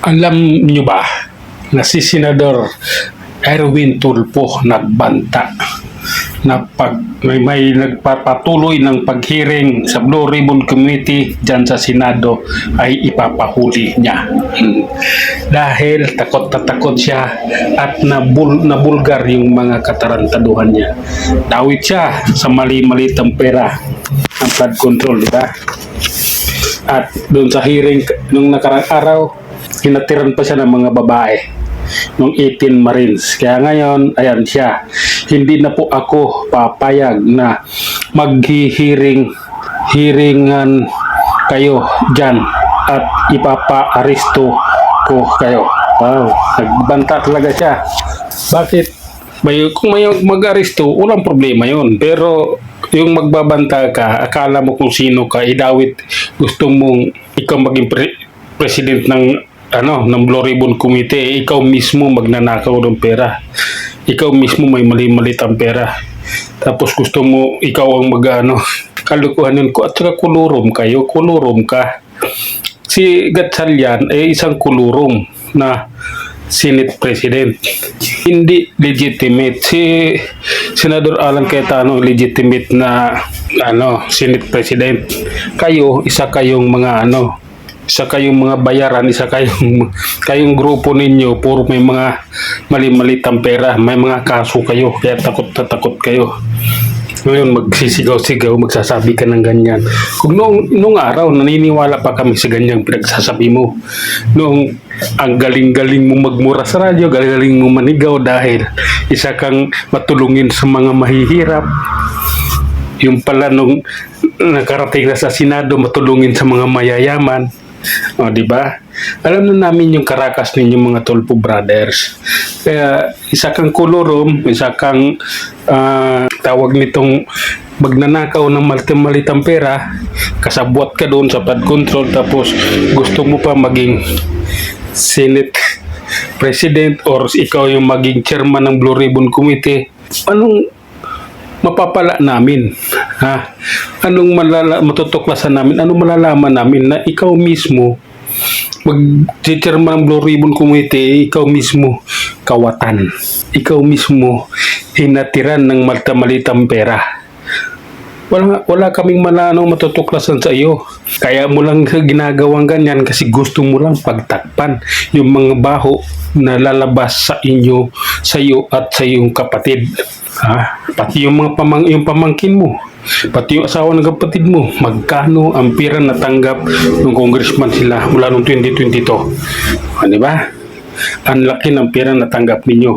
Alam nyo ba na si Senador Erwin Tulfo nagbanta na pag may nagpapatuloy ng paghiring sa Blue Ribbon Committee dyan sa Senado ay ipapahuli niya. Dahil takot na takot siya at nabulgar yung mga katarantaduhan niya. Dawit siya sa mali-malitang pera ng flood control, diba? At doon sa hearing nung nakarang araw, hinatiran pa siya ng mga babae nung 18 Marines. Kaya ngayon, ayan siya. Hindi na po ako papayag na hiringan kayo dyan at ipapa-aristo ko kayo. Wow, nagbanta talaga siya. Bakit? Kung may mag-aristo, walang problema yun. Pero yung magbabanta ka, akala mo kung sino ka, idawit, gusto mong ikaw maging president ng ng Blue Ribbon Committee, ikaw mismo magnanakaw ng pera. Ikaw mismo may mali-malit ang pera. Tapos gusto mo ikaw ang kalukuhan yun ko at saka kulurom ka. Si Gatchalian ay isang kulurom na Senate President. Hindi legitimate. Si Senador Alan Cayetano legitimate na Senate President. Kayo, isa kayong mga bayaran, isa kayong grupo ninyo, puro may mga mali-malitang pera, may mga kaso kayo, kaya takot na takot kayo. Ngayon magsisigaw-sigaw, magsasabi ka ng ganyan. Kung noong araw, naniniwala pa kami sa ganyang pinagsasabi mo. Noong ang galing-galing mo magmura sa radyo, galing-galing mo manigaw dahil isa kang matulungin sa mga mahihirap. Yung pala nung nakarating na sa Senado, matulungin sa mga mayayaman. O, di ba? Alam na namin yung karakas ninyo mga Tulfo brothers. Kaya isa kang kulurom, isa kang tawag nitong magnanakaw ng malitang pera, kasabwat ka doon sa flood control, tapos gusto mo pa maging Senate President or ikaw yung maging chairman ng Blue Ribbon Committee. Anong mapapala namin? Ha? Anong matutuklasan namin? Anong malalaman namin na ikaw mismo mag-chairman ng Blue Ribbon Committee, ikaw mismo kawatan. Ikaw mismo hinatiran ng malitang pera. Wala kaming matutuklasan sa iyo. Kaya mo lang ginagawang ganyan kasi gusto mo lang pagtakpan yung mga baho na lalabas sa iyo at sa iyong kapatid. Pati yung mga pamangkin mo, pati yung asawa ng kapatid mo, magkano ang pera na tanggap ng congressman sila mula noong 2022. Di ba? Ang laki ng pera na tanggap ninyo.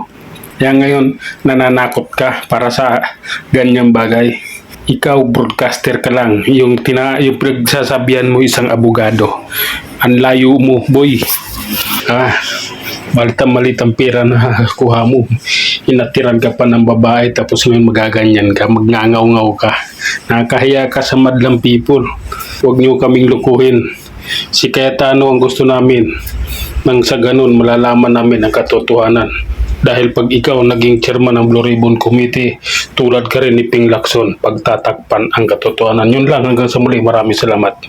Kaya ngayon, nananakot ka para sa ganyang bagay. Ikaw, broadcaster ka lang. Yung pinagsasabihan mo isang abogado. Ang layo mo, boy. Malitang pera na kuha mo. Inatiran ka pa ng babae tapos may magaganyan ka, magngangaw-ngaw ka. Nakakahiya ka sa madlang people. Huwag niyo kaming lukuhin. Si Cayetano ang gusto namin. Nang sa ganun, malalaman namin ang katotohanan. Dahil pag ikaw naging chairman ng Blue Ribbon Committee, tulad ka rin ni Ping Lacson, pagtatakpan ang katotohanan. Yun lang, hanggang sa muli. Maraming salamat.